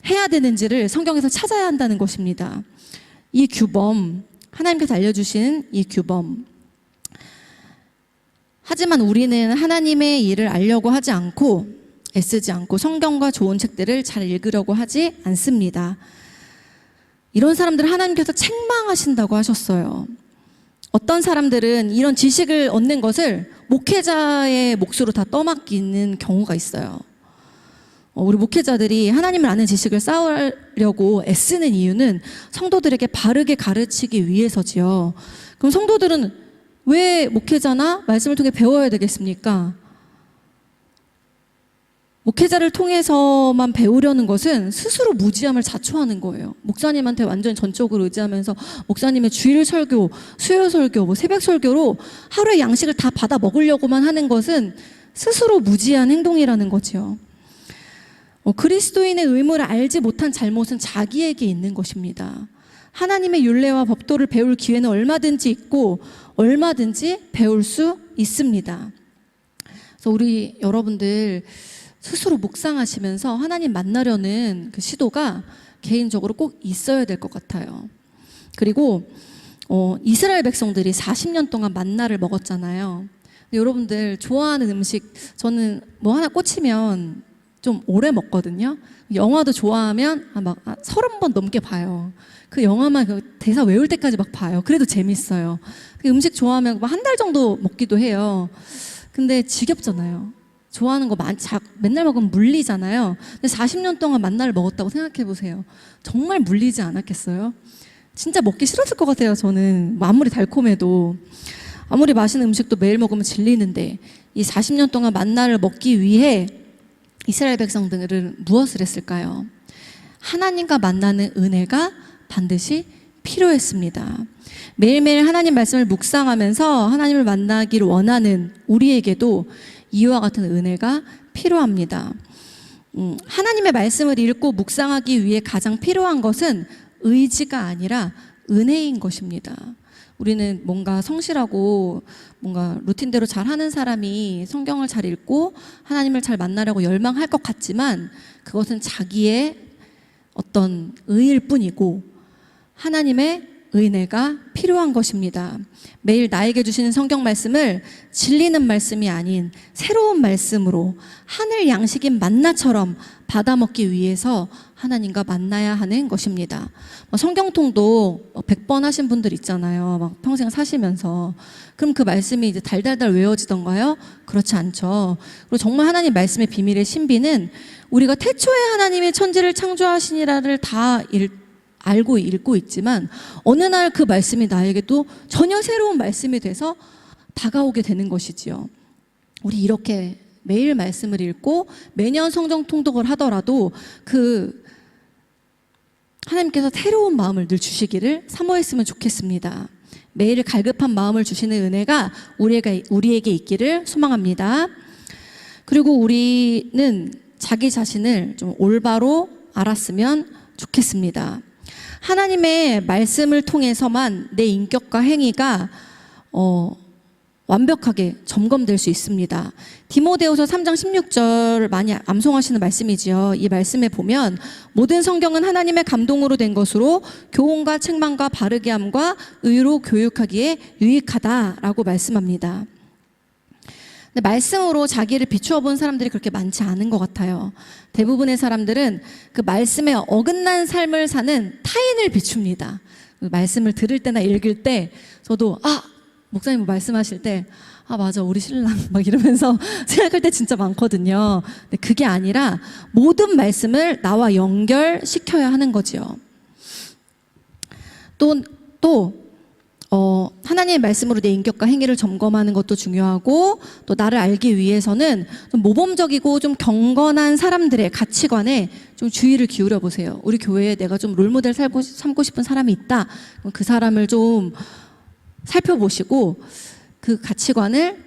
해야 되는지를 성경에서 찾아야 한다는 것입니다. 이 규범, 하나님께서 알려주신 이 규범. 하지만 우리는 하나님의 일을 알려고 하지 않고 애쓰지 않고 성경과 좋은 책들을 잘 읽으려고 하지 않습니다. 이런 사람들을 하나님께서 책망하신다고 하셨어요. 어떤 사람들은 이런 지식을 얻는 것을 목회자의 몫으로 다 떠맡기는 경우가 있어요. 우리 목회자들이 하나님을 아는 지식을 쌓으려고 애쓰는 이유는 성도들에게 바르게 가르치기 위해서지요. 그럼 성도들은 왜 목회자나 말씀을 통해 배워야 되겠습니까? 목회자를 통해서만 배우려는 것은 스스로 무지함을 자초하는 거예요. 목사님한테 완전 전적으로 의지하면서 목사님의 주일 설교, 수요 설교, 새벽 설교로 하루의 양식을 다 받아 먹으려고만 하는 것은 스스로 무지한 행동이라는 거지요. 그리스도인의 의무를 알지 못한 잘못은 자기에게 있는 것입니다. 하나님의 율례와 법도를 배울 기회는 얼마든지 있고 얼마든지 배울 수 있습니다. 그래서 우리 여러분들 스스로 묵상하시면서 하나님 만나려는 그 시도가 개인적으로 꼭 있어야 될 것 같아요. 그리고 이스라엘 백성들이 40년 동안 만나를 먹었잖아요. 여러분들 좋아하는 음식, 저는 뭐 하나 꽂히면 좀 오래 먹거든요. 영화도 좋아하면 막 30번 넘게 봐요. 그 영화만 그 대사 외울 때까지 막 봐요. 그래도 재밌어요. 그 음식 좋아하면 한 달 정도 먹기도 해요. 근데 지겹잖아요. 좋아하는 거 맨날 먹으면 물리잖아요. 근데 40년 동안 만나를 먹었다고 생각해 보세요. 정말 물리지 않았겠어요? 진짜 먹기 싫었을 것 같아요. 저는 아무리 달콤해도, 아무리 맛있는 음식도 매일 먹으면 질리는데, 이 40년 동안 만나를 먹기 위해 이스라엘 백성들은 무엇을 했을까요? 하나님과 만나는 은혜가 반드시 필요했습니다. 매일매일 하나님 말씀을 묵상하면서 하나님을 만나기를 원하는 우리에게도 이와 같은 은혜가 필요합니다. 하나님의 말씀을 읽고 묵상하기 위해 가장 필요한 것은 의지가 아니라 은혜인 것입니다. 우리는 뭔가 성실하고 뭔가 루틴대로 잘 하는 사람이 성경을 잘 읽고 하나님을 잘 만나려고 열망할 것 같지만 그것은 자기의 어떤 의일 뿐이고 하나님의 은혜가 필요한 것입니다. 매일 나에게 주시는 성경 말씀을 질리는 말씀이 아닌 새로운 말씀으로 하늘 양식인 만나처럼 받아먹기 위해서 하나님과 만나야 하는 것입니다. 성경통도 100번 하신 분들 있잖아요. 막 평생 사시면서. 그럼 그 말씀이 이제 달달달 외워지던가요? 그렇지 않죠. 그리고 정말 하나님 말씀의 비밀의 신비는 우리가 태초에 하나님의 천지를 창조하시니라를 다 알고 읽고 있지만 어느 날 그 말씀이 나에게 또 전혀 새로운 말씀이 돼서 다가오게 되는 것이지요. 우리 이렇게 매일 말씀을 읽고 매년 성경 통독을 하더라도 그 하나님께서 새로운 마음을 늘 주시기를 사모했으면 좋겠습니다. 매일 갈급한 마음을 주시는 은혜가 우리에게 있기를 소망합니다. 그리고 우리는 자기 자신을 좀 올바로 알았으면 좋겠습니다. 하나님의 말씀을 통해서만 내 인격과 행위가 완벽하게 점검될 수 있습니다. 디모데후서 3장 16절 많이 암송하시는 말씀이지요. 이 말씀에 보면 모든 성경은 하나님의 감동으로 된 것으로 교훈과 책망과 바르게 함과 의로 교육하기에 유익하다라고 말씀합니다. 근데 말씀으로 자기를 비추어 본 사람들이 그렇게 많지 않은 것 같아요. 대부분의 사람들은 그 말씀에 어긋난 삶을 사는 타인을 비춥니다. 말씀을 들을 때나 읽을 때 저도 목사님 뭐 말씀하실 때 맞아 우리 신랑 막 이러면서 생각할 때 진짜 많거든요. 근데 그게 아니라 모든 말씀을 나와 연결시켜야 하는 거지요. 또 하나님의 말씀으로 내 인격과 행위를 점검하는 것도 중요하고 또 나를 알기 위해서는 좀 모범적이고 좀 경건한 사람들의 가치관에 좀 주의를 기울여 보세요. 우리 교회에 내가 좀 롤모델 삼고 싶은 사람이 있다. 그럼 그 사람을 좀 살펴보시고 그 가치관을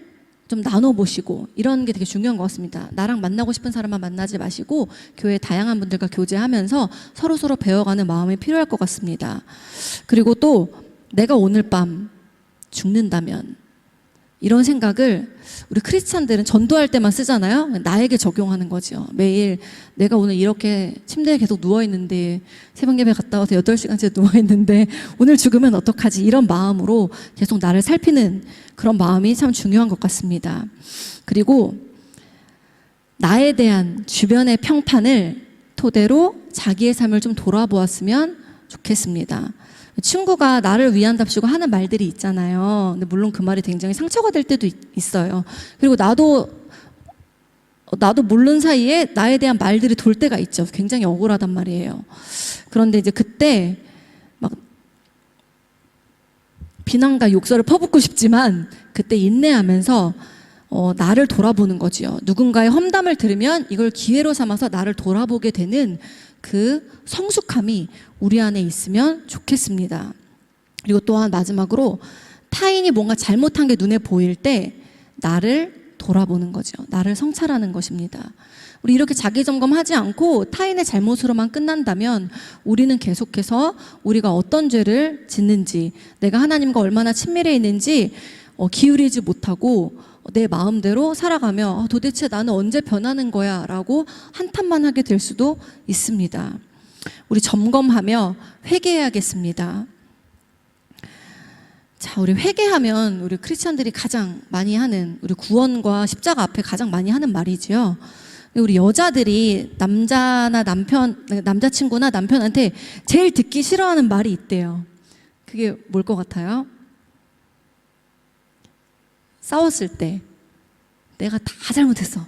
좀 나눠보시고 이런 게 되게 중요한 것 같습니다. 나랑 만나고 싶은 사람만 만나지 마시고 교회 다양한 분들과 교제하면서 서로 배워가는 마음이 필요할 것 같습니다. 그리고 또 내가 오늘 밤 죽는다면 이런 생각을 우리 크리스찬들은 전도할 때만 쓰잖아요. 나에게 적용하는 거죠. 매일 내가 오늘 이렇게 침대에 계속 누워있는데 새벽 예배 갔다 와서 8시간째 누워있는데 오늘 죽으면 어떡하지 이런 마음으로 계속 나를 살피는 그런 마음이 참 중요한 것 같습니다. 그리고 나에 대한 주변의 평판을 토대로 자기의 삶을 좀 돌아보았으면 좋겠습니다. 친구가 나를 위한답시고 하는 말들이 있잖아요. 근데 물론 그 말이 굉장히 상처가 될 때도 있어요. 그리고 나도 모르는 사이에 나에 대한 말들이 돌 때가 있죠. 굉장히 억울하단 말이에요. 그런데 이제 그때 막 비난과 욕설을 퍼붓고 싶지만 그때 인내하면서 나를 돌아보는 거지요. 누군가의 험담을 들으면 이걸 기회로 삼아서 나를 돌아보게 되는 그 성숙함이 우리 안에 있으면 좋겠습니다. 그리고 또한 마지막으로 타인이 뭔가 잘못한 게 눈에 보일 때 나를 돌아보는 거죠. 나를 성찰하는 것입니다. 우리 이렇게 자기 점검하지 않고 타인의 잘못으로만 끝난다면 우리는 계속해서 우리가 어떤 죄를 짓는지 내가 하나님과 얼마나 친밀해 있는지 기울이지 못하고 내 마음대로 살아가며 도대체 나는 언제 변하는 거야 라고 한탄만 하게 될 수도 있습니다. 우리 점검하며 회개해야겠습니다. 자, 우리 회개하면 우리 크리스찬들이 가장 많이 하는 우리 구원과 십자가 앞에 가장 많이 하는 말이지요. 우리 여자들이 남자친구나 남편한테 제일 듣기 싫어하는 말이 있대요. 그게 뭘 것 같아요? 싸웠을 때 내가 다 잘못했어.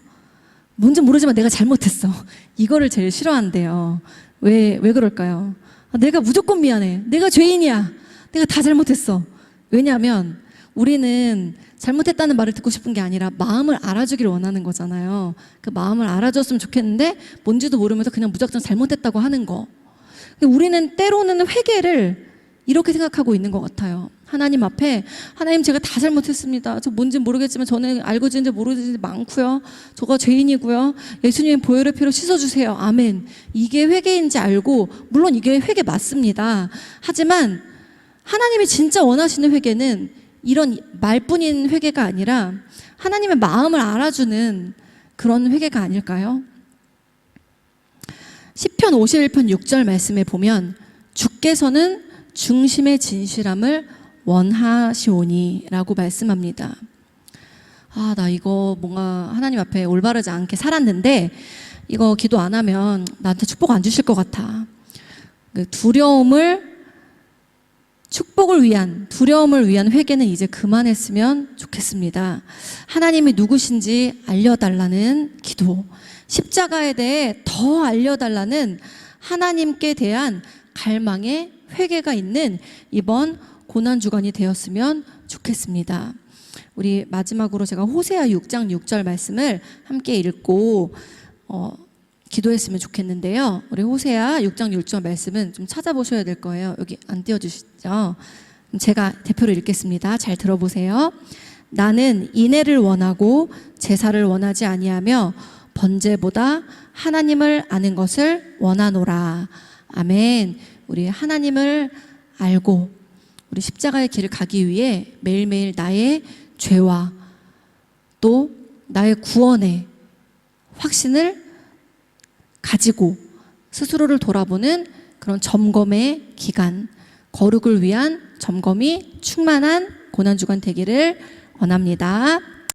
뭔지 모르지만 내가 잘못했어. 이거를 제일 싫어한대요. 왜 그럴까요? 내가 무조건 미안해. 내가 죄인이야. 내가 다 잘못했어. 왜냐하면 우리는 잘못했다는 말을 듣고 싶은 게 아니라 마음을 알아주기를 원하는 거잖아요. 그 마음을 알아줬으면 좋겠는데 뭔지도 모르면서 그냥 무작정 잘못했다고 하는 거. 근데 우리는 때로는 회개를 이렇게 생각하고 있는 것 같아요. 하나님 앞에 하나님 제가 다 잘못했습니다. 저 뭔지 모르겠지만 저는 알고 지은지 모르는지 많고요. 저가 죄인이고요. 예수님의 보혈의 피로 씻어주세요. 아멘. 이게 회개인지 알고 물론 이게 회개 맞습니다. 하지만 하나님이 진짜 원하시는 회개는 이런 말뿐인 회개가 아니라 하나님의 마음을 알아주는 그런 회개가 아닐까요? 시편 51편 6절 말씀에 보면 주께서는 중심의 진실함을 원하시오니 라고 말씀합니다. 아, 나 이거 뭔가 하나님 앞에 올바르지 않게 살았는데 이거 기도 안 하면 나한테 축복 안 주실 것 같아. 두려움을 위한 회개는 이제 그만했으면 좋겠습니다. 하나님이 누구신지 알려달라는 기도, 십자가에 대해 더 알려달라는 하나님께 대한 갈망의 회개가 있는 이번 고난주간이 되었으면 좋겠습니다. 우리 마지막으로 제가 호세아 6장 6절 말씀을 함께 읽고 기도했으면 좋겠는데요. 우리 호세아 6장 6절 말씀은 좀 찾아보셔야 될 거예요. 여기 안 띄워주시죠? 제가 대표로 읽겠습니다. 잘 들어보세요. 나는 인애를 원하고 제사를 원하지 아니하며 번제보다 하나님을 아는 것을 원하노라. 아멘. 우리 하나님을 알고 우리 십자가의 길을 가기 위해 매일매일 나의 죄와 또 나의 구원의 확신을 가지고 스스로를 돌아보는 그런 점검의 기간, 거룩을 위한 점검이 충만한 고난주간 되기를 원합니다.